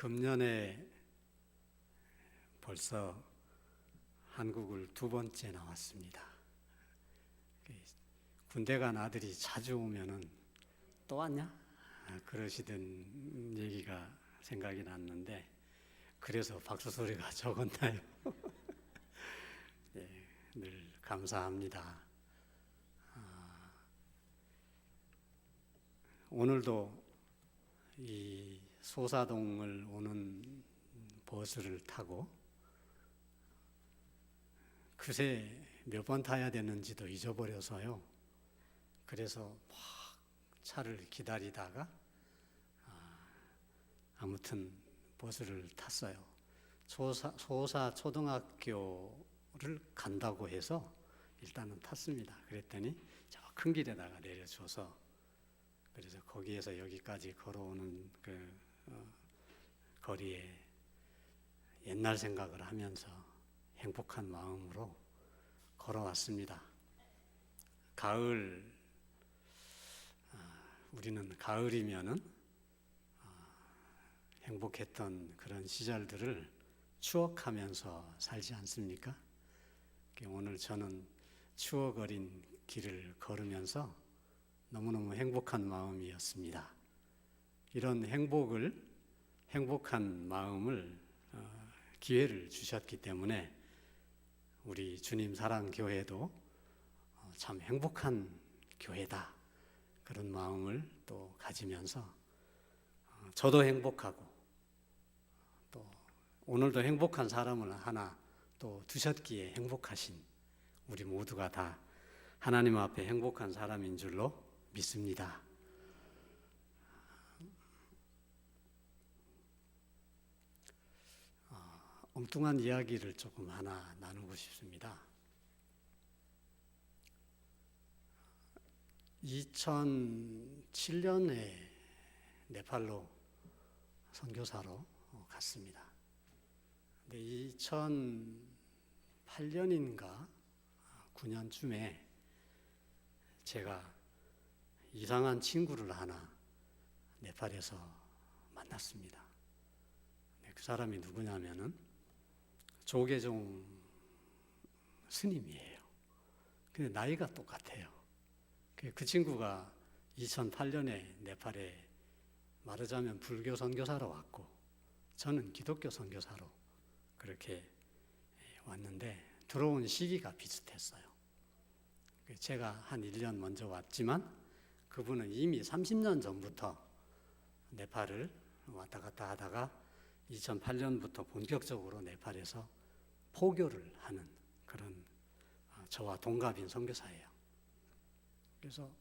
금년에 벌써 한국을 2번째 나왔습니다. 군대 간 아들이 자주 오면은 또 왔냐? 그러시던 얘기가 생각이 났는데, 그래서 박수 소리가 적었나요? 네, 늘 감사합니다. 오늘도 이 소사동을 오는 버스를 타고 그새 몇 번 타야 되는지도 잊어버려서요. 그래서 막 차를 기다리다가 아무튼 버스를 탔어요. 소사 초등학교를 간다고 해서 일단은 탔습니다. 그랬더니 저 큰 길에다가 내려줘서, 그래서 거기에서 여기까지 걸어오는 거리에 옛날 생각을 하면서 행복한 마음으로 걸어왔습니다. 가을, 우리는 가을이면은 행복했던 그런 시절들을 추억하면서 살지 않습니까? 오늘 저는 추억 어린 길을 걸으면서 너무너무 행복한 마음이었습니다. 이런 행복한 마음을 기회를 주셨기 때문에 우리 주님 사랑교회도 참 행복한 교회다, 그런 마음을 또 가지면서 저도 행복하고 또 오늘도 행복한 사람을 하나 또 두셨기에 행복하신 우리 모두가 다 하나님 앞에 행복한 사람인 줄로 믿습니다. 엉뚱한 이야기를 조금 하나 나누고 싶습니다. 2007년에 네팔로 선교사로 갔습니다. 근데 2008년인가 9년쯤에 제가 이상한 친구를 하나 네팔에서 만났습니다. 그 사람이 누구냐면은 조계종 스님이에요. 근데 나이가 똑같아요. 그 친구가 2008년에 네팔에 말하자면 불교 선교사로 왔고, 저는 기독교 선교사로 그렇게 왔는데 들어온 시기가 비슷했어요. 제가 한 1년 먼저 왔지만 그분은 이미 30년 전부터 네팔을 왔다 갔다 하다가 2008년부터 본격적으로 네팔에서 포교를 하는 그런 저와 동갑인 선교사예요. 그래서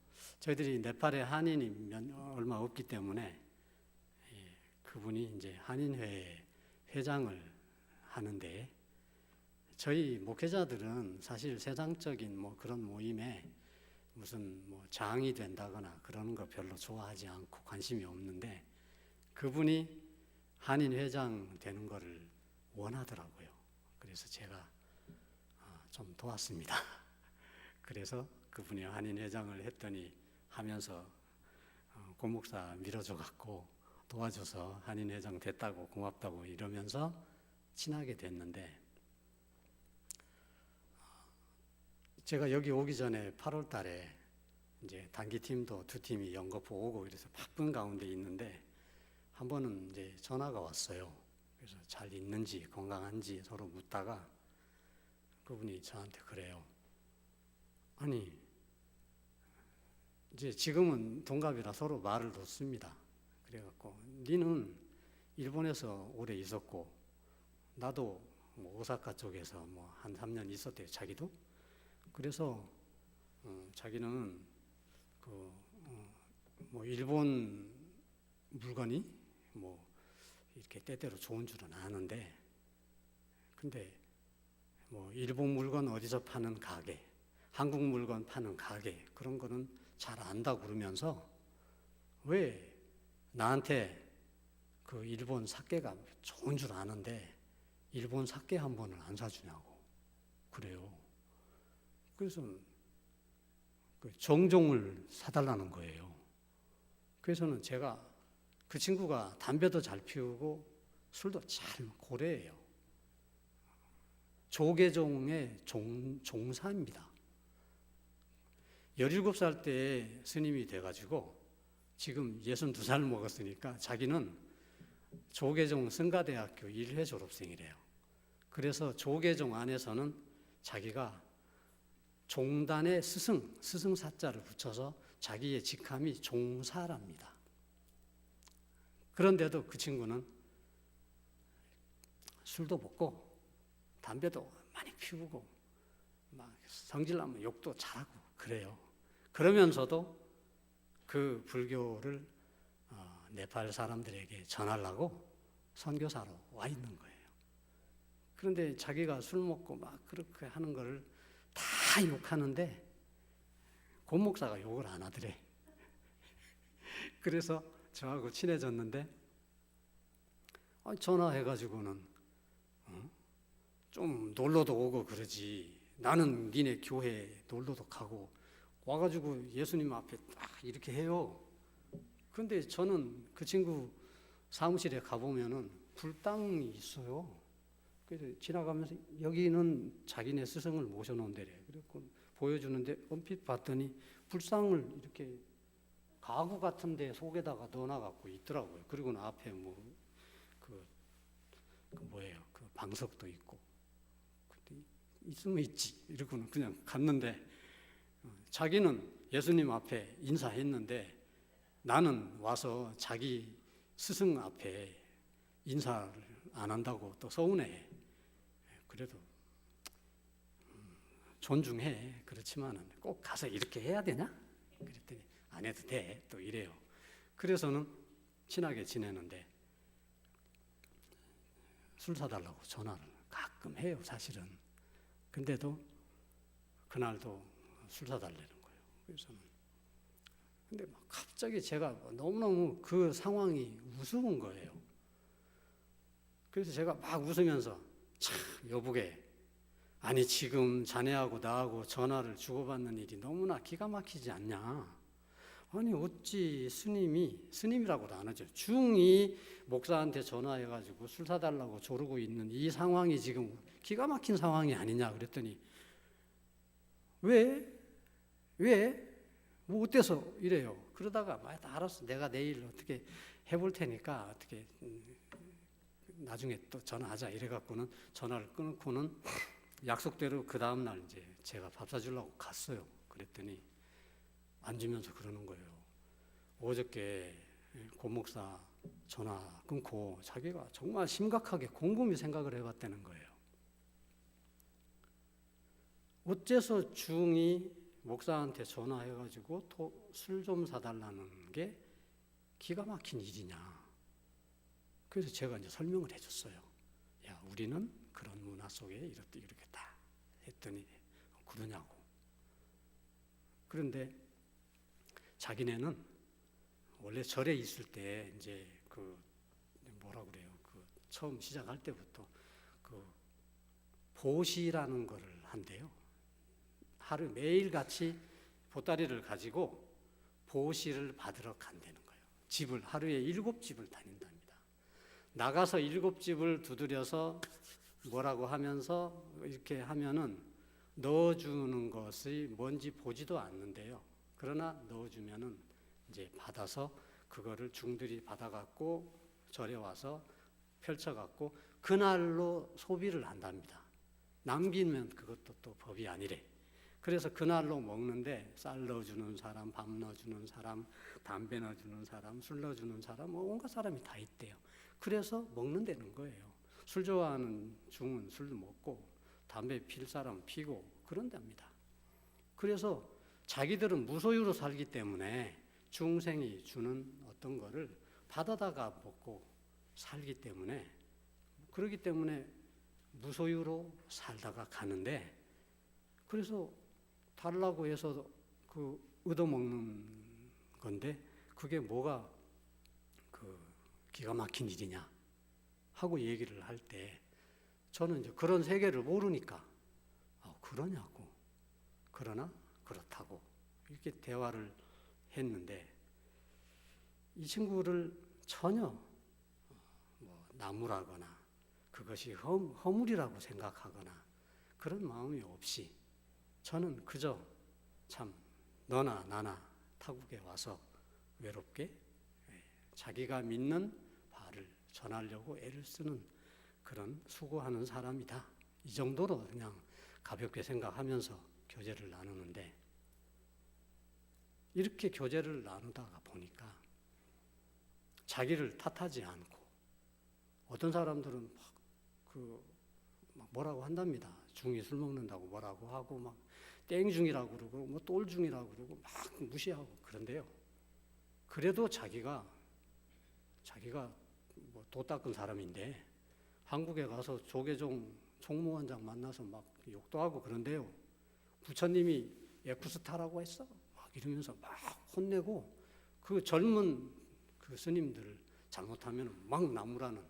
저희들이 네팔에 한인이 얼마 없기 때문에 그분이 이제 한인회 회장을 하는데, 저희 목회자들은 사실 세상적인 그런 모임에 무슨 장이 된다거나 그러는 거 별로 좋아하지 않고 관심이 없는데, 그분이 한인 회장 되는 거를 원하더라고요. 그래서 제가 좀 도왔습니다. 그래서 그분이 한인 회장을 했더니 하면서 고목사 밀어줘 갖고 도와줘서 한인 회장 됐다고 고맙다고 이러면서 친하게 됐는데, 제가 여기 오기 전에 8월 달에 이제 단기팀도 2팀이 영거포 오고 이래서 바쁜 가운데 있는데 한 번은 이제 전화가 왔어요. 그래서 잘 있는지 건강한지 서로 묻다가 그분이 저한테 그래요. 아니, 이제 지금은 동갑이라 서로 말을 놓습니다. 그래갖고 니는 일본에서 오래 있었고 나도 오사카 쪽에서 한 3년 있었대요, 자기도. 그래서 자기는 일본 물건이 이렇게 때때로 좋은 줄은 아는데, 근데 일본 물건 어디서 파는 가게, 한국 물건 파는 가게, 그런 거는 잘 안다고 그러면서 왜 나한테 그 일본 사케가 좋은 줄 아는데 일본 사케 한 번을 안 사주냐고 그래요. 그래서 그 정종을 사달라는 거예요. 그래서는 제가 그 친구가 담배도 잘 피우고 술도 잘 고래예요. 조계종의 종사입니다. 17살 때 스님이 돼가지고 지금 62살 먹었으니까 자기는 조계종 성가대학교 1회 졸업생이래요. 그래서 조계종 안에서는 자기가 종단의 스승사자를 붙여서 자기의 직함이 종사랍니다. 그런데도 그 친구는 술도 먹고 담배도 많이 피우고 막 성질나면 욕도 잘하고 그래요. 그러면서도 그 불교를 네팔 사람들에게 전하려고 선교사로 와 있는 거예요. 그런데 자기가 술 먹고 막 그렇게 하는 거를 다 욕하는데 곰목사가 욕을 안 하더래. 그래서 저하고 친해졌는데 전화해가지고는 좀 놀러도 오고 그러지. 나는 니네 교회 놀러도 가고 와가지고 예수님 앞에 딱 이렇게 해요. 근데 저는 그 친구 사무실에 가보면은 불당이 있어요. 그래서 지나가면서 여기는 자기네 스승을 모셔놓은 데래. 그래서 보여주는데 얼핏 봤더니 불상을 이렇게 가구 같은 데 속에다가 넣어놔갖고 있더라고요. 그리고는 앞에 뭐예요? 그 방석도 있고. 있으면 있지. 이러고는 그냥 갔는데 자기는 예수님 앞에 인사했는데 나는 와서 자기 스승 앞에 인사를 안 한다고 또 서운해. 그래도 존중해. 그렇지만은 꼭 가서 이렇게 해야 되냐? 그랬더니 안 해도 돼. 또 이래요. 그래서는 친하게 지내는데 술 사달라고 전화를 가끔 해요, 사실은. 근데도 그날도 술 사달라는 거예요. 그래서는 근데 막 갑자기 제가 너무너무 그 상황이 우스운 거예요. 그래서 제가 막 웃으면서 참 여보게, 아니 지금 자네하고 나하고 전화를 주고받는 일이 너무나 기가 막히지 않냐. 아니 어찌 스님이라고도 안 하죠. 중이 목사한테 전화해가지고 술 사달라고 조르고 있는 이 상황이 지금 기가 막힌 상황이 아니냐 그랬더니 왜? 뭐 어때서 이래요. 그러다가 알았어, 내가 내일 어떻게 해볼 테니까 어떻게 나중에 또 전화하자 이래갖고는 전화를 끊고는 약속대로 그 다음날 이제 제가 밥 사주려고 갔어요. 그랬더니 안 주면서 그러는 거예요. 어저께 고목사 전화 끊고 자기가 정말 심각하게 곰곰이 생각을 해봤다는 거예요. 어째서 중이 목사한테 전화해가지고 술 좀 사달라는 게 기가 막힌 일이냐. 그래서 제가 이제 설명을 해줬어요. 야, 우리는 그런 문화 속에 이렇겠다 했더니 그러냐고. 그런데 자기네는 원래 절에 있을 때 이제 뭐라 그래요? 처음 시작할 때부터 보시라는 거를 한대요. 하루 매일 같이 보따리를 가지고 보시를 받으러 간다는 거예요. 집을 하루에 7집을 다닌답니다. 나가서 7집을 두드려서 뭐라고 하면서 이렇게 하면은 넣어주는 것이 뭔지 보지도 않는데요. 그러나 넣어주면은 이제 받아서 그거를 중들이 받아갖고 절에 와서 펼쳐갖고 그날로 소비를 한답니다. 남기면 그것도 또 법이 아니래. 그래서 그날로 먹는데 쌀 넣어주는 사람, 밥 넣어주는 사람, 담배 넣어주는 사람, 술 넣어주는 사람, 온갖 사람이 다 있대요. 그래서 먹는다는 거예요. 술 좋아하는 중은 술도 먹고 담배 필 사람 피고 그런답니다. 그래서 자기들은 무소유로 살기 때문에 중생이 주는 어떤 거를 받아다가 먹고 살기 때문에 그렇기 때문에 무소유로 살다가 가는데 그래서 달라고 해서 얻어먹는 건데 그게 뭐가 기가 막힌 일이냐 하고 얘기를 할 때 저는 이제 그런 세계를 모르니까 그러냐고. 그러나 그렇다고 이렇게 대화를 했는데 이 친구를 전혀 나무라거나 그것이 허물이라고 생각하거나 그런 마음이 없이 저는 그저 참 너나 나나 타국에 와서 외롭게 자기가 믿는 바를 전하려고 애를 쓰는 그런 수고하는 사람이다. 이 정도로 그냥 가볍게 생각하면서 교제를 나누는데, 이렇게 교제를 나누다가 보니까 자기를 탓하지 않고, 어떤 사람들은 막 뭐라고 한답니다. 중이 술 먹는다고 뭐라고 하고 막 땡중이라고 그러고 뭐 똘중이라고 그러고 막 무시하고 그런데요. 그래도 자기가 뭐 도 닦은 사람인데 한국에 가서 조계종 총무원장 만나서 막 욕도 하고 그런데요. 부처님이 에쿠스타라고 했어. 막 이러면서 막 혼내고 그 젊은 그 스님들 잘못하면 막 나무라는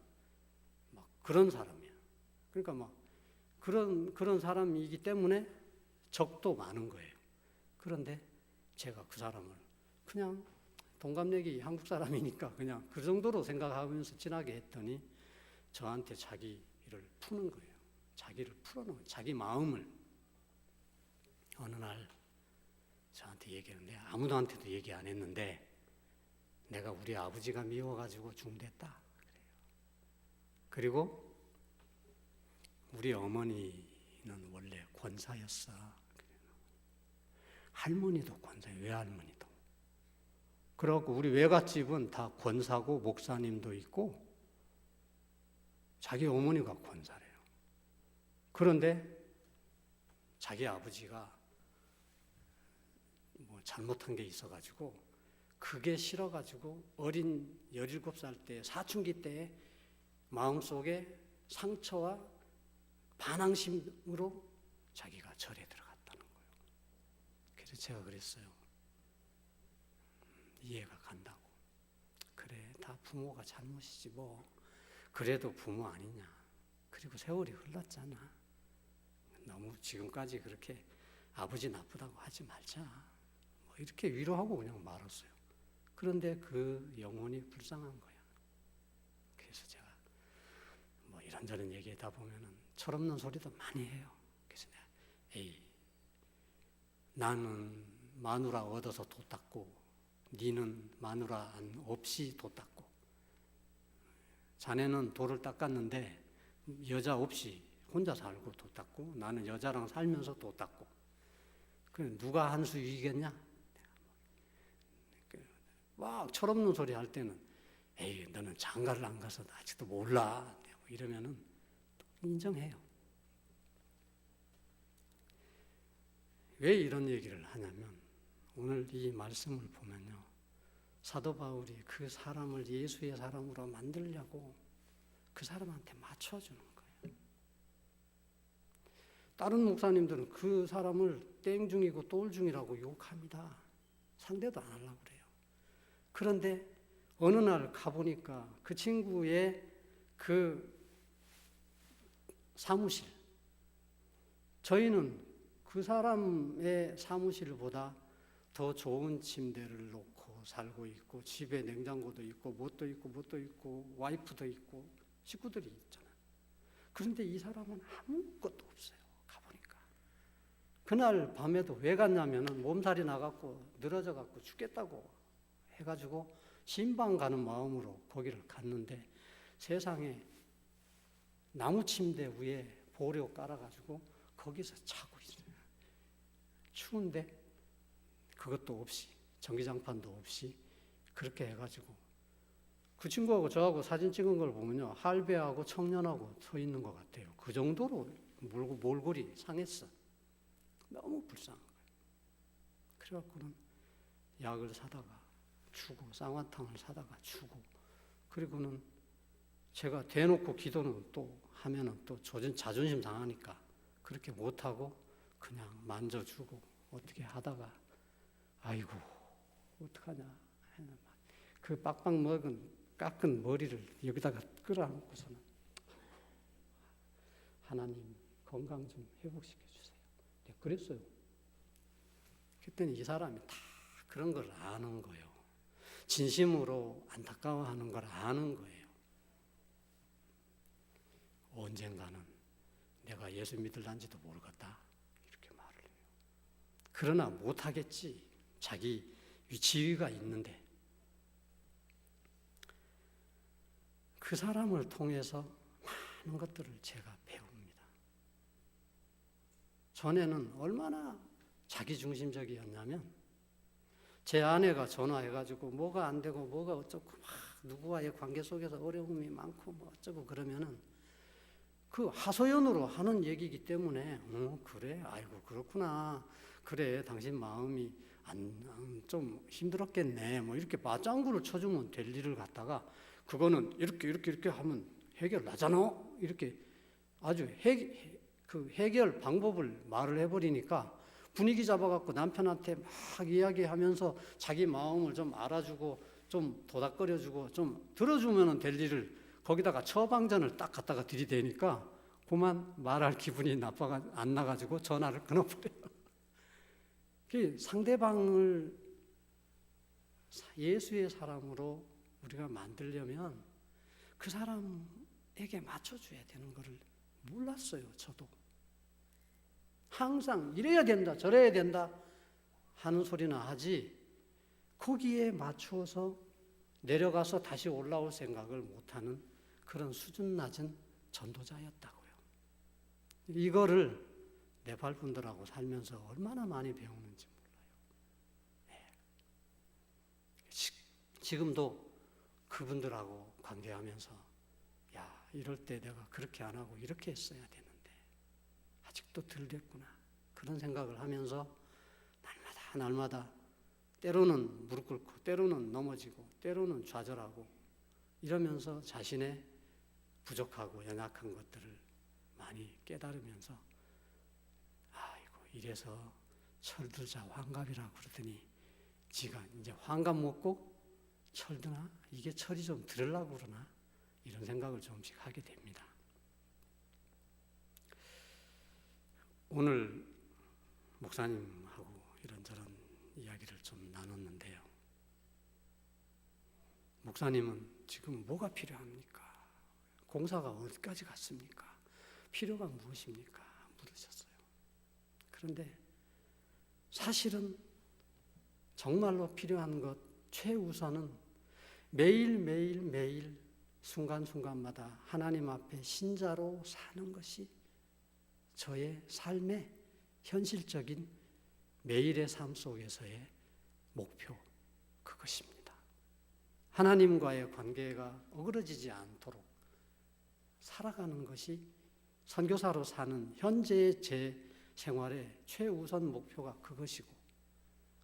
막 그런 사람이야. 그러니까 막 그런 사람이기 때문에 적도 많은 거예요. 그런데 제가 그 사람을 그냥 동갑내기 한국 사람이니까 그냥 그 정도로 생각하면서 지나게 했더니 저한테 자기를 푸는 거예요. 자기를 풀어놓은 자기 마음을 어느 날 저한테 얘기했는데, 아무도한테도 얘기 안 했는데 내가 우리 아버지가 미워가지고 중됐다 그래요. 그리고 우리 어머니는 원래 권사였어. 할머니도 권사예요. 외할머니도. 그래갖고 우리 외갓집은 다 권사고 목사님도 있고 자기 어머니가 권사래요. 그런데 자기 아버지가 뭐 잘못한 게 있어가지고 그게 싫어가지고 어린 17살 때 사춘기 때에 마음속에 상처와 반항심으로 자기가 절에 들어갔다는 거예요. 그래서 제가 그랬어요. 이해가 간다고. 그래, 다 부모가 잘못이지 뭐. 그래도 부모 아니냐. 그리고 세월이 흘렀잖아. 너무 지금까지 그렇게 아버지 나쁘다고 하지 말자. 뭐 이렇게 위로하고 그냥 말았어요. 그런데 그 영혼이 불쌍한 거야. 그래서 제가 뭐 이런저런 얘기하다 보면은 철없는 소리도 많이 해요. 그래서 내가 나는 마누라 얻어서 도 닦고 니는 마누라 없이 도 닦고, 자네는 도를 닦았는데 여자 없이 혼자 살고 도 닦고 나는 여자랑 살면서 도 닦고, 그 누가 한 수 이기겠냐? 막 철없는 소리 할 때는 너는 장가를 안 가서 아직도 몰라 이러면은 인정해요. 왜 이런 얘기를 하냐면 오늘 이 말씀을 보면요, 사도 바울이 그 사람을 예수의 사람으로 만들려고 그 사람한테 맞춰주는 거예요. 다른 목사님들은 그 사람을 땡중이고 똘중이라고 욕합니다. 상대도 안 하려고 그래요. 그런데 어느 날 가보니까 그 친구의 그 사무실, 저희는 그 사람의 사무실보다 더 좋은 침대를 놓고 살고 있고 집에 냉장고도 있고 뭣도 있고 와이프도 있고 식구들이 있잖아요. 그런데 이 사람은 아무것도 없어요. 가보니까 그날 밤에도 왜 갔냐면은 몸살이 나갖고 늘어져갖고 죽겠다고 해가지고 신방 가는 마음으로 거기를 갔는데 세상에 나무 침대 위에 보려 깔아가지고 거기서 자고 있어요. 추운데 그것도 없이, 전기장판도 없이 그렇게 해가지고 그 친구하고 저하고 사진 찍은 걸 보면요, 할배하고 청년하고 서 있는 것 같아요. 그 정도로 몰골이 상했어. 너무 불쌍한 거예요. 그래갖고는 약을 사다가 주고 쌍화탕을 사다가 주고, 그리고는 제가 대놓고 기도는 또 하면은 또 자존심 상하니까 그렇게 못하고 그냥 만져주고 어떻게 하다가 아이고 어떡하냐, 그 빡빡 깎은 머리를 여기다가 끌어안고서는 하나님 건강 좀 회복시켜 주세요. 네, 그랬어요. 그랬더니 이 사람이 다 그런 걸 아는 거예요. 진심으로 안타까워하는 걸 아는 거예요. 언젠가는 내가 예수 믿을란지도 모르겠다 이렇게 말을 해요. 그러나 못하겠지. 자기 지위가 있는데. 그 사람을 통해서 많은 것들을 제가 배웁니다. 전에는 얼마나 자기중심적이었냐면 제 아내가 전화해가지고 뭐가 안 되고 뭐가 어쩌고 막 누구와의 관계 속에서 어려움이 많고 뭐 어쩌고 그러면은 그 하소연으로 하는 얘기이기 때문에 그래 아이고 그렇구나 그래 당신 마음이 좀 힘들었겠네 뭐 이렇게 맞장구를 쳐주면 될 일을 갖다가 그거는 이렇게 하면 해결 나잖아 이렇게 아주 해결 방법을 말을 해버리니까 분위기 잡아갖고 남편한테 막 이야기하면서 자기 마음을 좀 알아주고 좀 도닥거려주고 좀 들어주면 될 일을 거기다가 처방전을 딱 갖다가 들이대니까 그만 말할 기분이 안 나가지고 전화를 끊어버려요. 상대방을 예수의 사람으로 우리가 만들려면 그 사람에게 맞춰줘야 되는 것을 몰랐어요. 저도 항상 이래야 된다 저래야 된다 하는 소리나 하지 거기에 맞추어서 내려가서 다시 올라올 생각을 못하는 그런 수준 낮은 전도자였다고요. 이거를 네팔 분들하고 살면서 얼마나 많이 배우는지 몰라요. 네. 지금도 그분들하고 관계하면서 야 이럴 때 내가 그렇게 안 하고 이렇게 했어야 되는데 아직도 덜 됐구나 그런 생각을 하면서 날마다 때로는 무릎 꿇고 때로는 넘어지고 때로는 좌절하고 이러면서 자신의 부족하고 연약한 것들을 많이 깨달으면서 아이고 이래서 철들자 환갑이라고 그러더니 지가 이제 환갑 먹고 철드나 이게 철이 좀 들으려고 그러나 이런 생각을 조금씩 하게 됩니다. 오늘 목사님하고 이런저런 이야기를 좀 나눴는데요. 목사님은 지금 뭐가 필요합니까? 공사가 어디까지 갔습니까? 필요가 무엇입니까? 물으셨어요. 그런데 사실은 정말로 필요한 것 최우선은 매일 순간순간마다 하나님 앞에 신자로 사는 것이 저의 삶의 현실적인 매일의 삶 속에서의 목표 그것입니다. 하나님과의 관계가 어그러지지 않도록 살아가는 것이 선교사로 사는 현재의 제 생활의 최우선 목표가 그것이고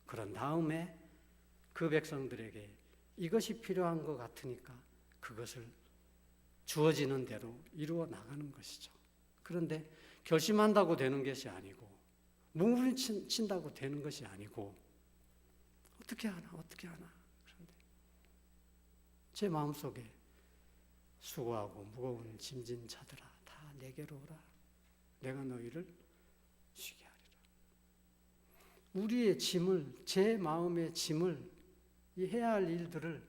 그런 다음에 그 백성들에게 이것이 필요한 것 같으니까 그것을 주어지는 대로 이루어 나가는 것이죠. 그런데 결심한다고 되는 것이 아니고 뭉물친다고 되는 것이 아니고 어떻게 하나 그런데 제 마음속에 수고하고 무거운 짐진 자들아 다 내게로 오라 내가 너희를 쉬게 하리라. 우리의 짐을 제 마음의 짐을 이 해야 할 일들을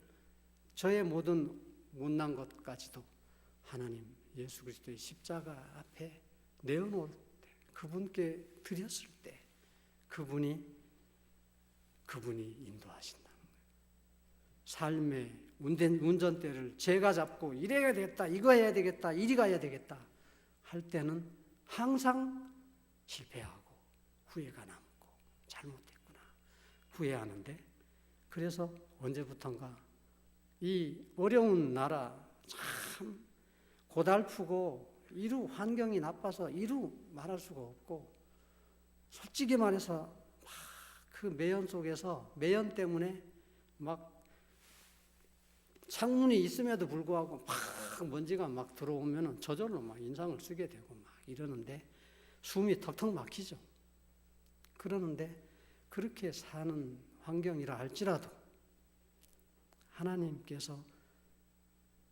저의 모든 못난 것까지도 하나님 예수 그리스도의 십자가 앞에 내어놓을 때 그분께 드렸을 때 그분이 인도하신다는 거예요. 삶의 운전대를 제가 잡고 이래야 되겠다 이거 해야 되겠다 이리 가야 되겠다 할 때는 항상 실패하고 후회가 남고 잘못했구나 후회하는데 그래서 언제부턴가 이 어려운 나라 참 고달프고 이루 환경이 나빠서 이루 말할 수가 없고 솔직히 말해서 막 그 매연 속에서 매연 때문에 막 창문이 있음에도 불구하고 막 먼지가 막 들어오면은 저절로 막 인상을 쓰게 되고 막 이러는데 숨이 턱턱 막히죠. 그러는데 그렇게 사는 환경이라 할지라도 하나님께서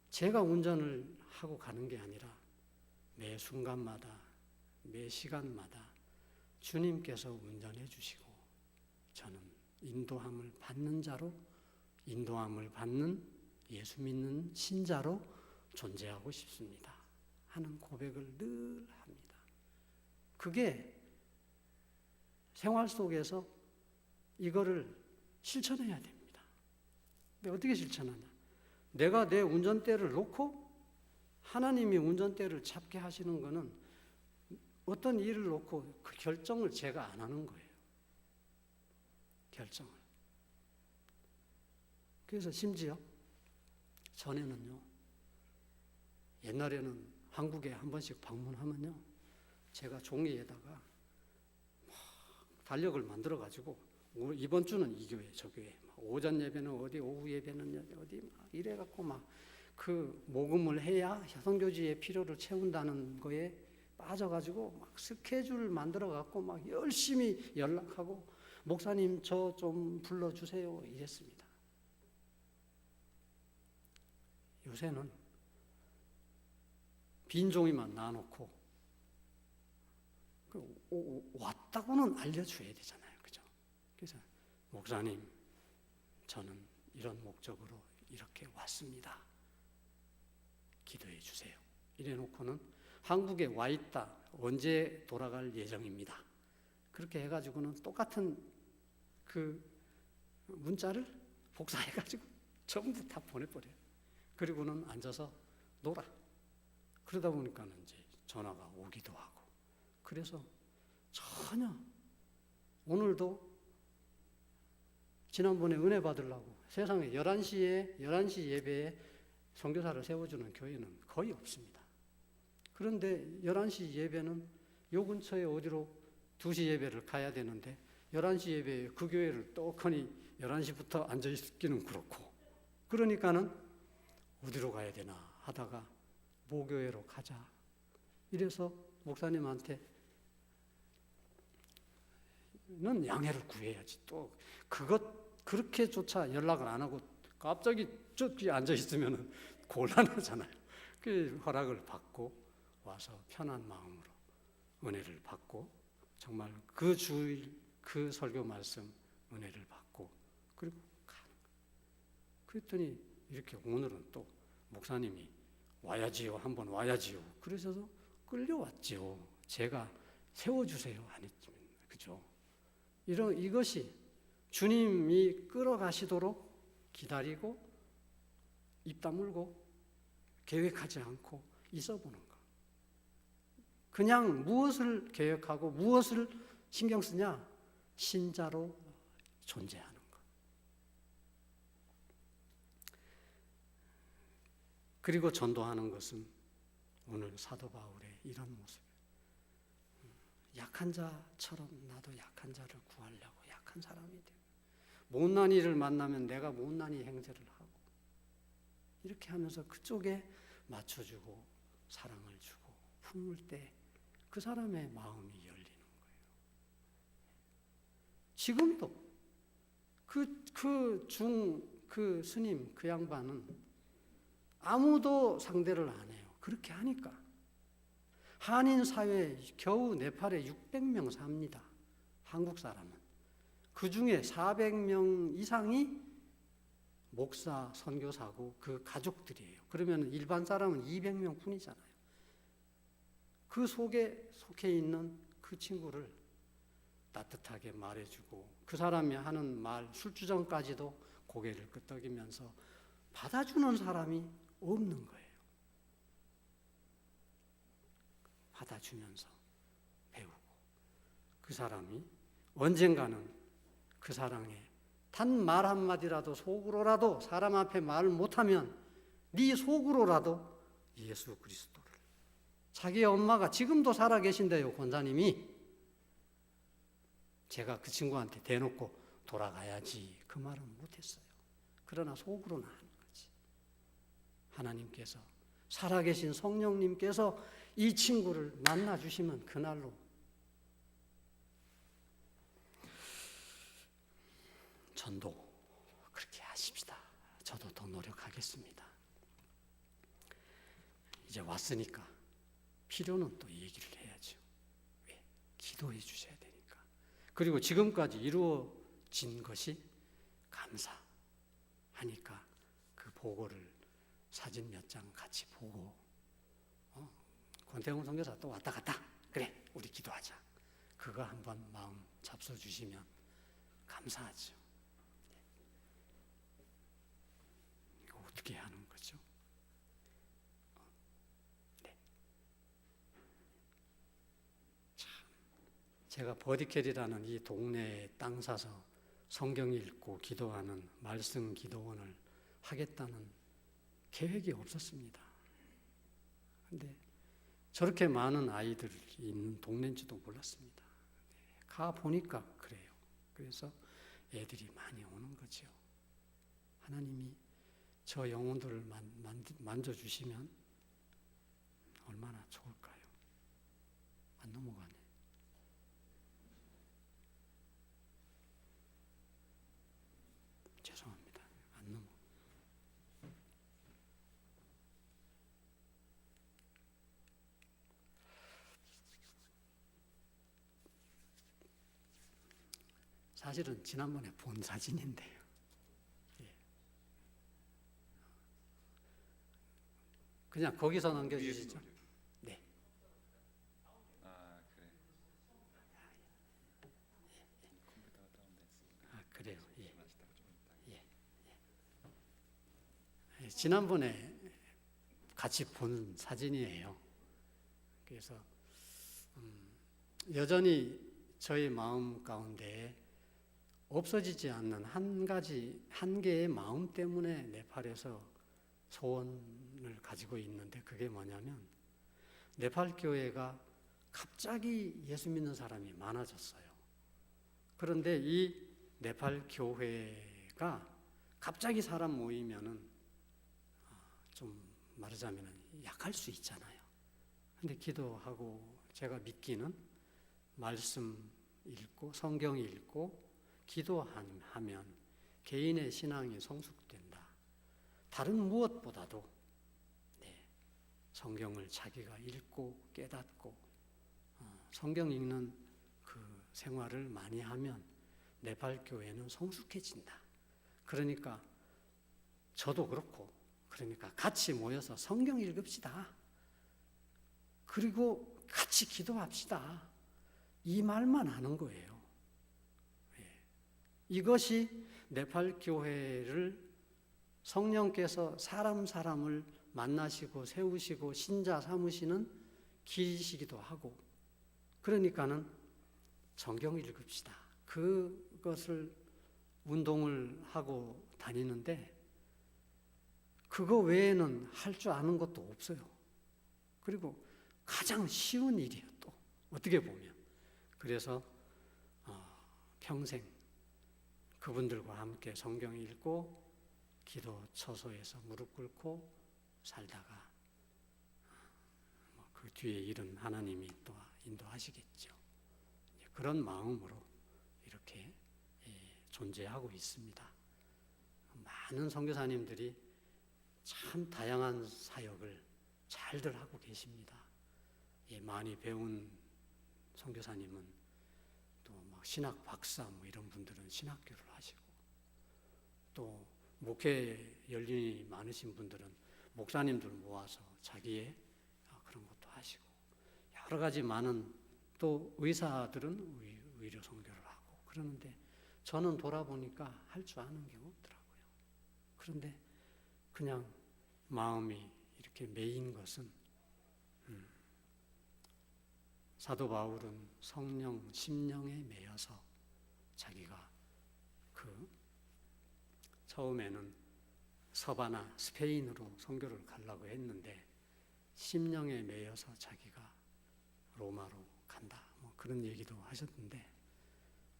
제가 운전을 하고 가는 게 아니라 매 순간마다 매 시간마다 주님께서 운전해 주시고 저는 인도함을 받는 자로 인도함을 받는 예수 믿는 신자로 존재하고 싶습니다. 하는 고백을 늘 합니다. 그게 생활 속에서 이거를 실천해야 됩니다. 근데 어떻게 실천하냐? 내가 내 운전대를 놓고 하나님이 운전대를 잡게 하시는 거는 어떤 일을 놓고 그 결정을 제가 안 하는 거예요. 결정을. 그래서 심지어 전에는요, 옛날에는 한국에 한 번씩 방문하면요, 제가 종이에다가 막 달력을 만들어 가지고 이번 주는 이 교회, 저 교회, 오전 예배는 어디, 오후 예배는 어디, 막 이래 갖고 막 그 모금을 해야 성교지의 필요를 채운다는 거에 빠져가지고 막 스케줄을 만들어 갖고 막 열심히 연락하고 목사님 저 좀 불러주세요 이랬습니다. 요새는 빈 종이만 놔놓고 왔다고는 알려줘야 되잖아요, 그죠? 그래서 목사님 저는 이런 목적으로 이렇게 왔습니다. 기도해 주세요. 이래 놓고는 한국에 와 있다. 언제 돌아갈 예정입니다. 그렇게 해가지고는 똑같은 그 문자를 복사해가지고 전부 다 보내버려요. 그리고는 앉아서 놀아. 그러다 보니까는 이제 전화가 오기도 하고. 그래서 전혀 오늘도 지난번에 은혜 받으려고 세상에 11시 예배에 선교사를 세워주는 교회는 거의 없습니다. 그런데 11시 예배는 요 근처에 어디로 2시 예배를 가야 되는데 11시 예배에 그 교회를 떡하니 11시부터 앉아있기는 그렇고 그러니까는 어디로 가야 되나 하다가 모교회로 가자. 이래서 목사님한테는 양해를 구해야지. 또 그렇게조차 연락을 안 하고 갑자기 저기 앉아 있으면 곤란하잖아요. 그 허락을 받고 와서 편한 마음으로 은혜를 받고 정말 그 주일 그 설교 말씀 은혜를 받고 그리고 가는 거예요. 그랬더니 이렇게 오늘은 또 목사님이 와야지요, 한번 와야지요. 그러셔서 끌려왔지요. 제가 세워주세요 안 했지만 그죠? 이것이 주님이 끌어가시도록 기다리고 입 다물고 계획하지 않고 있어보는 것. 그냥 무엇을 계획하고 무엇을 신경 쓰냐? 신자로 존재하는 것. 그리고 전도하는 것은 오늘 사도 바울의 이런 모습. 약한 자처럼 나도 약한 자를 구하려고 약한 사람이 되고 못난 이를 만나면 내가 못난 이 행세를 하고 이렇게 하면서 그쪽에 맞춰주고 사랑을 주고 품을 때 그 사람의 마음이 열리는 거예요. 지금도 그 스님, 그 양반은 아무도 상대를 안 해요. 그렇게 하니까. 한인 사회에 겨우 네팔에 600명 삽니다. 한국 사람은. 그 중에 400명 이상이 목사, 선교사고 그 가족들이에요. 그러면 일반 사람은 200명 뿐이잖아요. 그 속에 속해 있는 그 친구를 따뜻하게 말해주고 그 사람이 하는 말, 술주정까지도 고개를 끄덕이면서 받아주는 사람이 없는 거예요. 받아주면서 배우고 그 사람이 언젠가는 그 사랑에 단 말 한마디라도 속으로라도 사람 앞에 말을 못하면 네 속으로라도 예수 그리스도를 자기 엄마가 지금도 살아계신대요. 권사님이 제가 그 친구한테 대놓고 돌아가야지 그 말은 못했어요. 그러나 속으로는 하는 거지. 하나님께서 살아계신 성령님께서 이 친구를 만나주시면 그날로 전도 그렇게 하십시다. 저도 더 노력하겠습니다. 이제 왔으니까 필요는 또 얘기를 해야죠. 왜? 기도해 주셔야 되니까. 그리고 지금까지 이루어진 것이 감사하니까 그 보고를 사진 몇 장 같이 보고 권태웅 선교사 또 왔다 갔다. 그래, 우리 기도하자. 그거 한번 마음 잡숴주시면 감사하죠. 이거 어떻게 하는 거죠? 네. 참, 제가 버디캐리라는 이 동네에 땅 사서 성경 읽고 기도하는 말씀 기도원을 하겠다는 계획이 없었습니다. 근데 저렇게 많은 아이들이 있는 동네인지도 몰랐습니다. 가 보니까 그래요. 그래서 애들이 많이 오는 거죠. 하나님이 저 영혼들을 만져주시면 얼마나 좋을까요? 안 넘어가네. 죄송합니다. 안 넘어. 사실은 지난번에 본 사진인데요. 예. 그냥 거기서 넘겨주시죠. 네. 아 그래. 컴퓨터가 다운됐습니다. 아 그래요. 예. 말씀하시다가 좀 이따. 예. 지난번에 같이 본 사진이에요. 그래서 여전히 저희 마음 가운데 없어지지 않는 한 개의 마음 때문에 네팔에서 소원을 가지고 있는데, 그게 뭐냐면 네팔 교회가 갑자기 예수 믿는 사람이 많아졌어요. 그런데 이 네팔 교회가 갑자기 사람 모이면은 좀 말하자면 약할 수 있잖아요. 근데 기도하고 제가 믿기는 말씀 읽고 성경 읽고 기도하면 개인의 신앙이 성숙된다. 다른 무엇보다도 성경을 자기가 읽고 깨닫고 성경 읽는 그 생활을 많이 하면 네팔 교회는 성숙해진다. 그러니까 저도 그렇고, 그러니까 같이 모여서 성경 읽읍시다. 그리고 같이 기도합시다. 이 말만 하는 거예요. 이것이 네팔 교회를 성령께서 사람을 만나시고 세우시고 신자 삼으시는 길이시기도 하고, 그러니까는 성경 읽읍시다. 그것을 운동을 하고 다니는데 그거 외에는 할 줄 아는 것도 없어요. 그리고 가장 쉬운 일이에요, 또 어떻게 보면. 그래서 평생 그분들과 함께 성경 읽고 기도 처소에서 무릎 꿇고 살다가 그 뒤에 일은 하나님이 또 인도하시겠죠. 그런 마음으로 이렇게 존재하고 있습니다. 많은 선교사님들이 참 다양한 사역을 잘들 하고 계십니다. 많이 배운 선교사님은 또 막 신학 박사 뭐 이런 분들은 신학교를 하시고, 또 목회 연륜이 많으신 분들은 목사님들 모아서 자기의 그런 것도 하시고, 여러 가지 많은, 또 의사들은 의료 선교를 하고 그러는데, 저는 돌아보니까 할 줄 아는 게 없더라고요. 그런데 그냥 마음이 이렇게 메인 것은 사도 바울은 성령, 심령에 매여서 자기가 처음에는 서바나 스페인으로 선교를 가려고 했는데 심령에 매여서 자기가 로마로 간다. 뭐 그런 얘기도 하셨는데,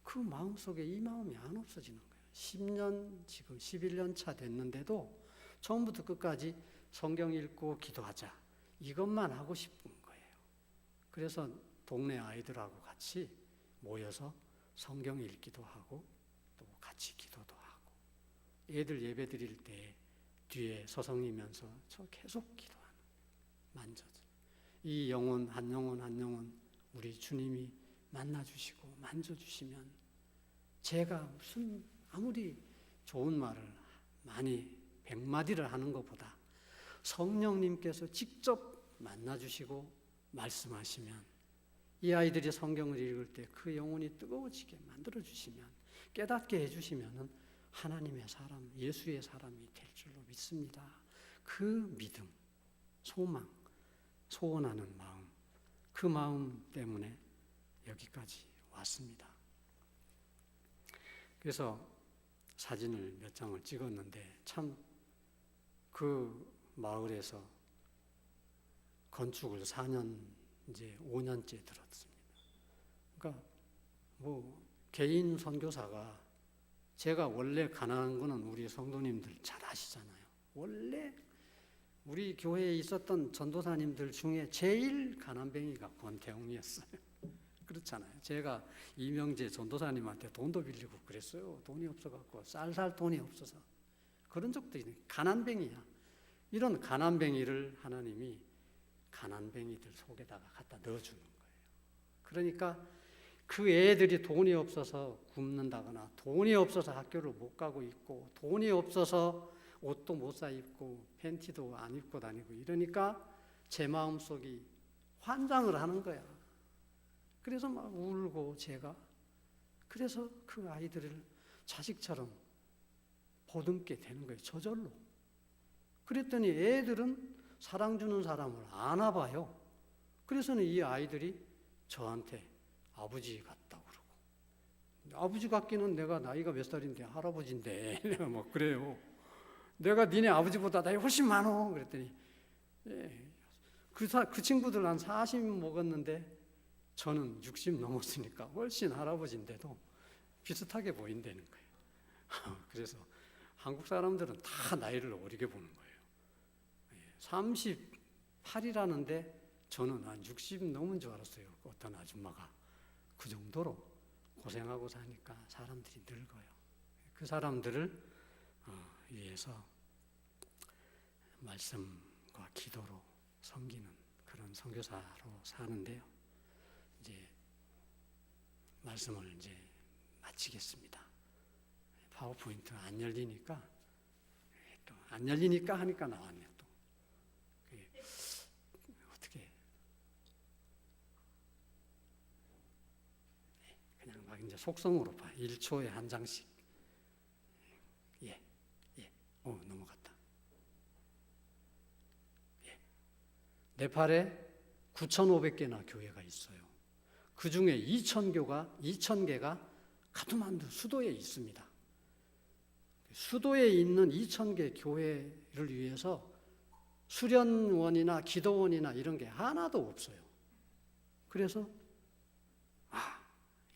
그 마음속에 이 마음이 안 없어지는 거예요. 10년, 지금 11년 차 됐는데도 처음부터 끝까지 성경 읽고 기도하자, 이것만 하고 싶은 거예요. 그래서 동네 아이들하고 같이 모여서 성경 읽기도 하고 또 같이 기도도 하고, 애들 예배 드릴 때 뒤에 서성이면서 저 계속 기도하는, 만져줘. 이 영혼 한 영혼 한 영혼 우리 주님이 만나주시고 만져주시면, 제가 무슨 아무리 좋은 말을 많이 100마디를 하는 것보다 성령님께서 직접 만나주시고 말씀하시면, 이 아이들이 성경을 읽을 때 그 영혼이 뜨거워지게 만들어 주시면, 깨닫게 해주시면 하나님의 사람, 예수의 사람이 될 줄로 믿습니다. 그 믿음, 소망, 소원하는 마음, 그 마음 때문에 여기까지 왔습니다. 그래서 사진을 몇 장을 찍었는데 참 그 마을에서 건축을 4년, 이제 5년째 들었습니다. 그러니까 뭐 개인 선교사가, 제가 원래 가난한 거는 우리 성도님들 잘 아시잖아요. 원래 우리 교회에 있었던 전도사님들 중에 제일 가난뱅이가 권태웅이었어요. 그렇잖아요. 제가 이명재 전도사님한테 돈도 빌리고 그랬어요. 돈이 없어갖고 쌀 돈이 없어서. 그런 적도 있는, 가난뱅이야. 이런 가난뱅이를 하나님이 가난뱅이들 속에다가 갖다 넣어주는 거예요. 그러니까 그 애들이 돈이 없어서 굶는다거나, 돈이 없어서 학교를 못 가고 있고, 돈이 없어서 옷도 못 사 입고 팬티도 안 입고 다니고 이러니까 제 마음속이 환장을 하는 거야. 그래서 막 울고, 제가 그래서 그 아이들을 자식처럼 보듬게 되는 거예요. 저절로. 그랬더니 애들은 사랑 주는 사람을 아나 봐요. 그래서는 이 아이들이 저한테 아버지 같다고 그러고, 아버지 같기는 내가 나이가 몇 살인데 할아버지인데 내가 뭐 그래요. 내가 니네 아버지보다 나이 훨씬 많어. 그랬더니 예. 그 친구들 한 40 먹었는데 저는 60 넘었으니까 훨씬 할아버지인데도 비슷하게 보인다는 거예요. 그래서 한국 사람들은 다 나이를 어리게 보는 거예요. 38이라는데 저는 한 60 넘은 줄 알았어요. 어떤 아줌마가. 그 정도로 고생하고 사니까 사람들이 늙어요. 그 사람들을 위해서 말씀과 기도로 섬기는 그런 선교사로 사는데요. 이제 말씀을 이제 마치겠습니다. 파워포인트 안 열리니까, 또 안 열리니까 하니까 나왔네요. 또 어떻게 그냥 막 이제 속성으로 봐. 1초에 한 장씩. 예. 넘어갔다. 예. 네팔에 9,500개나 교회가 있어요. 그 중에 2,000개가 카트만두 수도에 있습니다. 수도에 있는 2,000개 교회를 위해서 수련원이나 기도원이나 이런 게 하나도 없어요. 그래서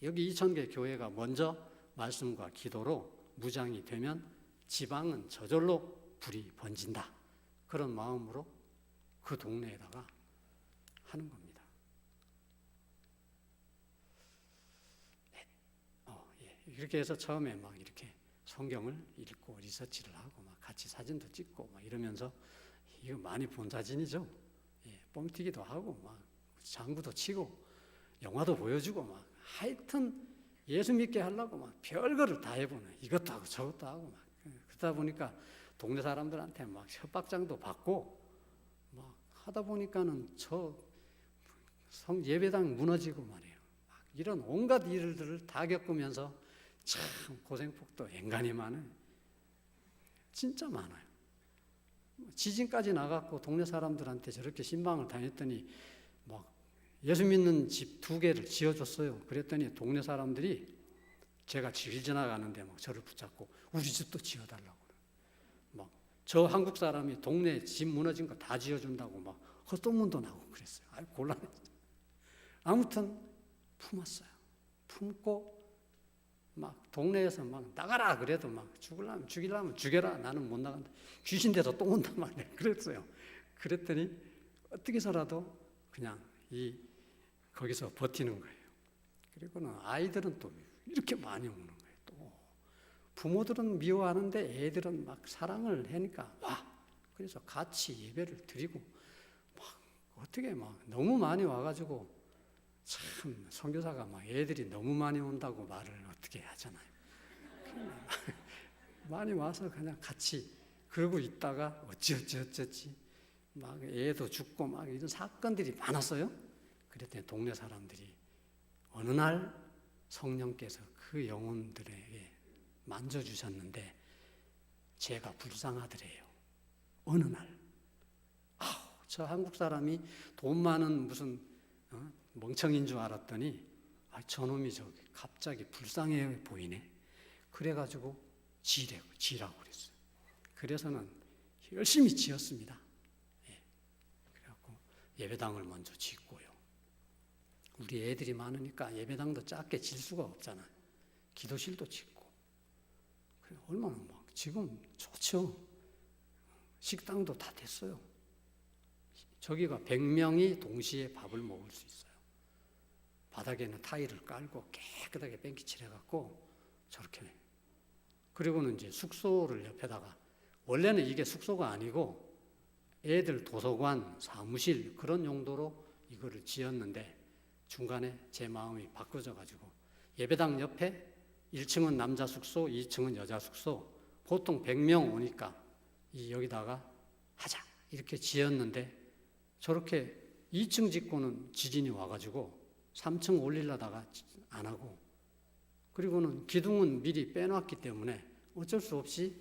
여기 2,000개 교회가 먼저 말씀과 기도로 무장이 되면 지방은 저절로 불이 번진다. 그런 마음으로 그 동네에다가 하는 겁니다. 이렇게 해서 처음에 막 이렇게 성경을 읽고 리서치를 하고 막 같이 사진도 찍고 막 이러면서, 이거 많이 본 사진이죠. 뻥튀기도 하고 막 장구도 치고 영화도 보여주고 막 하여튼 예수 믿게 하려고 막 별거를 다 해보네. 이것도 하고 저것도 하고 막 그러다 보니까 동네 사람들한테 막 협박장도 받고 막 하다 보니까는 예배당 무너지고 말이에요. 막 이런 온갖 일들을 다 겪으면서 참 고생폭도 앵간히 많아요. 진짜 많아요. 지진까지 나갔고 동네 사람들한테 저렇게 신방을 다녔더니 막 예수 믿는 집 2개를 지어줬어요. 그랬더니 동네 사람들이 제가 길 지나가는데 막 저를 붙잡고 우리 집도 지어달라고 막 저 한국 사람이 동네 집 무너진 거 다 지어준다고 막 헛소문도 나고 그랬어요. 아이 곤란해. 아무튼 품었어요. 품고 막 동네에서 막 나가라 그래도 막 죽이려면 죽여라. 나는 못 나간다. 귀신 돼서 또 온단 말이에요. 그랬어요. 그랬더니 어떻게 해서라도 그냥 거기서 버티는 거예요. 그리고는 아이들은 또 이렇게 많이 오는 거예요. 또 부모들은 미워하는데 애들은 막 사랑을 하니까 와. 그래서 같이 예배를 드리고 막 어떻게 막 너무 많이 와가지고 참 선교사가 막 애들이 너무 많이 온다고 말을 어떻게 하잖아요. 많이 와서 그냥 같이 그러고 있다가 어찌 막 애도 죽고 막 이런 사건들이 많았어요. 그랬더니 동네 사람들이 어느 날 성령께서 그 영혼들에게 만져주셨는데 제가 불쌍하더래요. 어느 날. 저 한국 사람이 돈 많은 무슨 멍청인 줄 알았더니 저놈이 갑자기 불쌍해 보이네. 그래가지고 지라고 그랬어요. 그래서는 열심히 지었습니다. 그래갖고 예배당을 먼저 짓고요. 우리 애들이 많으니까 예배당도 작게 질 수가 없잖아요. 기도실도 짓고. 얼마나 지금 좋죠. 식당도 다 됐어요. 저기가 100명이 동시에 밥을 먹을 수 있어요. 바닥에는 타일을 깔고 깨끗하게 뺑기칠 해갖고 저렇게. 그리고는 이제 숙소를 옆에다가, 원래는 이게 숙소가 아니고 애들 도서관, 사무실 그런 용도로 이거를 지었는데 중간에 제 마음이 바꿔져가지고 예배당 옆에 1층은 남자 숙소, 2층은 여자 숙소, 보통 100명 오니까 여기다가 하자 이렇게 지었는데 저렇게 2층 짓고는 지진이 와가지고 3층 올리려다가 안 하고, 그리고는 기둥은 미리 빼놨기 때문에 어쩔 수 없이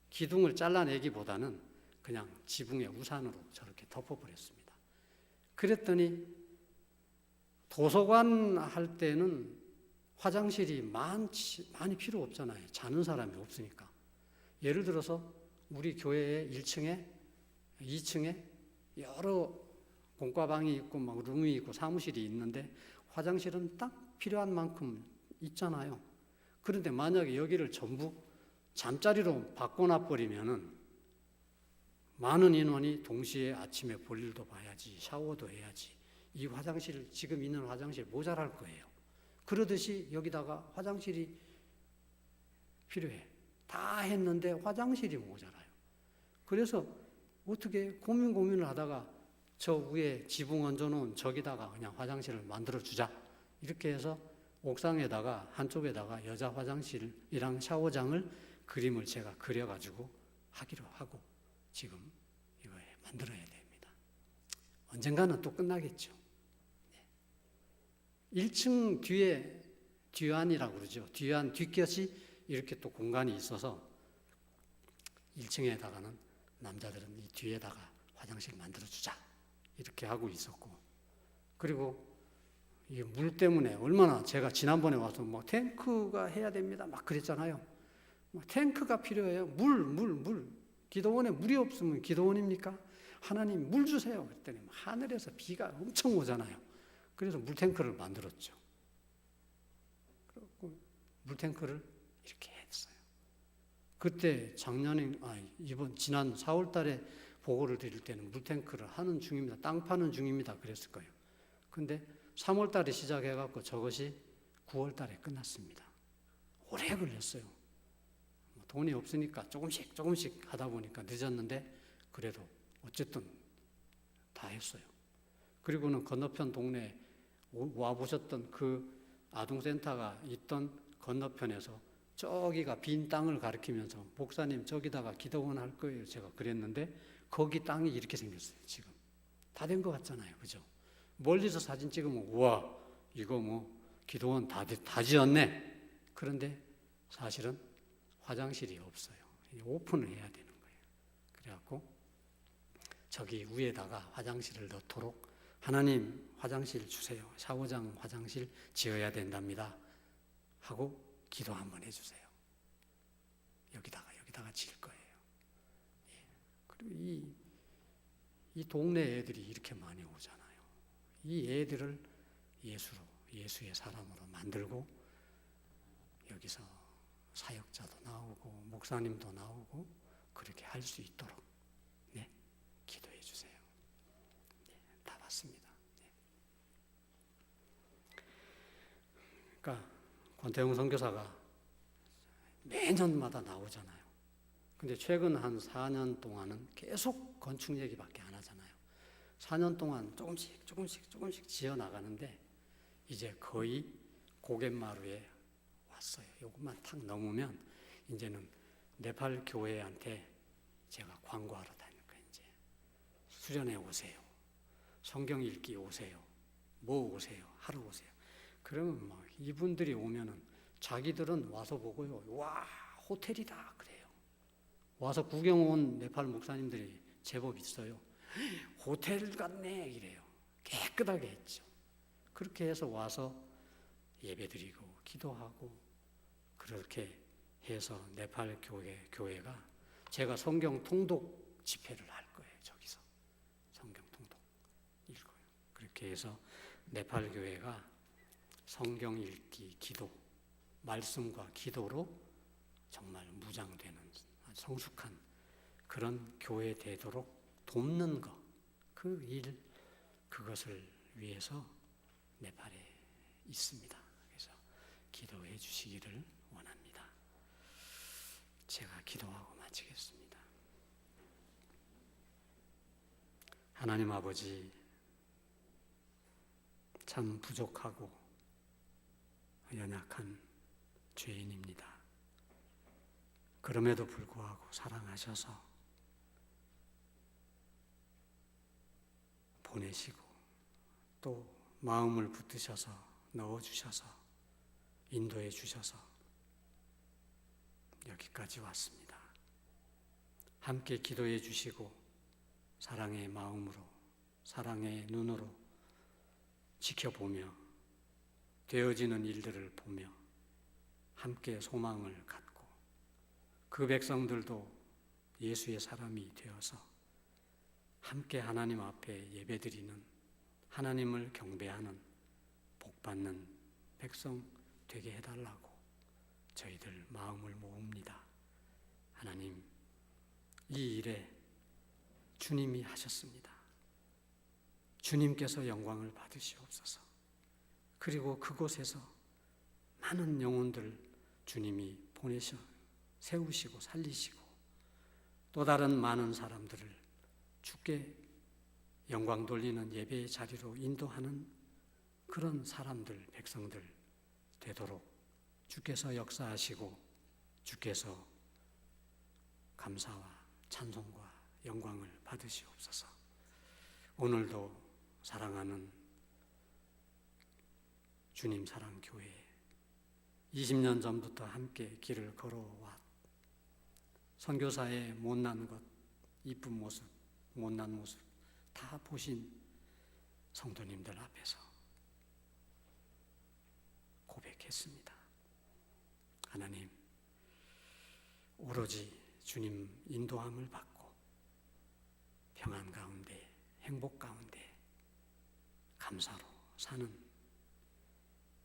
기둥을 잘라내기보다는 그냥 지붕에 우산으로 저렇게 덮어버렸습니다. 그랬더니 도서관 할 때는 화장실이 많이 필요 없잖아요. 자는 사람이 없으니까. 예를 들어서 우리 교회에 1층에 2층에 여러 공과방이 있고 막 룸이 있고 사무실이 있는데 화장실은 딱 필요한 만큼 있잖아요. 그런데 만약에 여기를 전부 잠자리로 바꿔놔버리면은 많은 인원이 동시에 아침에 볼일도 봐야지, 샤워도 해야지, 이 화장실, 지금 있는 화장실 모자랄 거예요. 그러듯이 여기다가 화장실이 필요해. 다 했는데 화장실이 모자라요. 그래서 어떻게 고민을 하다가 저 위에 지붕 얹어놓은 저기다가 그냥 화장실을 만들어주자. 이렇게 해서 옥상에다가 한쪽에다가 여자 화장실이랑 샤워장을 그림을 제가 그려가지고 하기로 하고 지금 이거에 만들어야 됩니다. 언젠가는 또 끝나겠죠. 1층 뒤에 뒤안이라고 그러죠. 뒤안, 뒷곁이 이렇게 또 공간이 있어서 1층에다가는 남자들은 이 뒤에다가 화장실 만들어주자 이렇게 하고 있었고, 그리고 이 물 때문에 얼마나 제가 지난번에 와서 뭐 탱크가 해야 됩니다 막 그랬잖아요. 탱크가 필요해요. 물. 기도원에 물이 없으면 기도원입니까? 하나님 물 주세요. 그랬더니 하늘에서 비가 엄청 오잖아요. 그래서 물탱크를 만들었죠. 그리고 물탱크를 이렇게 했어요. 그때 지난 4월 달에 보고를 드릴 때는 물탱크를 하는 중입니다. 땅 파는 중입니다. 그랬을 거예요. 근데 3월 달에 시작해갖고 저것이 9월 달에 끝났습니다. 오래 걸렸어요. 돈이 없으니까 조금씩 하다 보니까 늦었는데 그래도 어쨌든 다 했어요. 그리고는 건너편 동네에 와보셨던 그 아동센터가 있던 건너편에서 저기가 빈 땅을 가리키면서 목사님 저기다가 기도원 할 거예요. 제가 그랬는데 거기 땅이 이렇게 생겼어요. 지금 다 된 것 같잖아요. 그죠? 멀리서 사진 찍으면 우와 이거 뭐 기도원 다 지었네. 그런데 사실은 화장실이 없어요. 오픈을 해야 되는 거예요. 그래갖고 저기 위에다가 화장실을 넣도록 하나님 화장실 주세요. 샤워장 화장실 지어야 된답니다. 하고 기도 한번 해주세요. 여기다가 지을 거예요. 그리고 이 동네 애들이 이렇게 많이 오잖아요. 이 애들을 예수의 사람으로 만들고 여기서 사역자도 나오고 목사님도 나오고 그렇게 할 수 있도록 기도해 주세요. 다 봤습니다. 그러니까 권태웅 선교사가 매년마다 나오잖아요. 근데 최근 한 4년 동안은 계속 건축 얘기밖에 안 하잖아요. 4년 동안 조금씩 지어 나가는데 이제 거의 고갯마루에 왔어요. 요것만 탁 넘으면 이제는 네팔 교회한테 제가 광고하러 다니니까 이제 수련회 오세요. 성경 읽기 오세요. 뭐 오세요? 하러 오세요. 그러면 막 이분들이 오면은 자기들은 와서 보고요. 와, 호텔이다 그래요. 와서 구경 온 네팔 목사님들이 제법 있어요. 호텔 같네 이래요. 깨끗하게 했죠. 그렇게 해서 와서 예배드리고 기도하고 그렇게 해서 네팔 교회가 제가 성경 통독 집회를 할 거예요. 저기서 성경 통독 읽어요. 그렇게 해서 네팔 교회가 성경 읽기, 기도, 말씀과 기도로 정말 무장되는 성숙한 그런 교회 되도록 돕는 것, 그 일, 그것을 위해서 네팔에 있습니다. 그래서 기도해 주시기를 원합니다. 제가 기도하고 마치겠습니다. 하나님 아버지, 참 부족하고 연약한 죄인입니다. 그럼에도 불구하고 사랑하셔서 보내시고 또 마음을 붙드셔서 넣어주셔서 인도해 주셔서 여기까지 왔습니다. 함께 기도해 주시고 사랑의 마음으로 사랑의 눈으로 지켜보며 되어지는 일들을 보며 함께 소망을 갖고 그 백성들도 예수의 사람이 되어서 함께 하나님 앞에 예배드리는 하나님을 경배하는 복받는 백성 되게 해달라고 저희들 마음을 모읍니다. 하나님, 이 일에 주님이 하셨습니다. 주님께서 영광을 받으시옵소서. 그리고 그곳에서 많은 영혼들 주님이 보내셔 세우시고 살리시고 또 다른 많은 사람들을 주께 영광 돌리는 예배의 자리로 인도하는 그런 사람들, 백성들 되도록 주께서 역사하시고 주께서 감사와 찬송과 영광을 받으시옵소서. 오늘도 사랑하는 주님 사랑 교회 20년 전부터 함께 길을 걸어왔 선교사의 못난 것, 이쁜 모습, 못난 모습 다 보신 성도님들 앞에서 고백했습니다. 하나님, 오로지 주님 인도함을 받고 평안 가운데, 행복 가운데 감사로 사는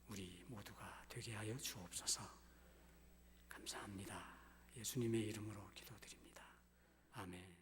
우리 모두가 되게 하여 주옵소서. 감사합니다. 예수님의 이름으로 기도드립니다. 아멘.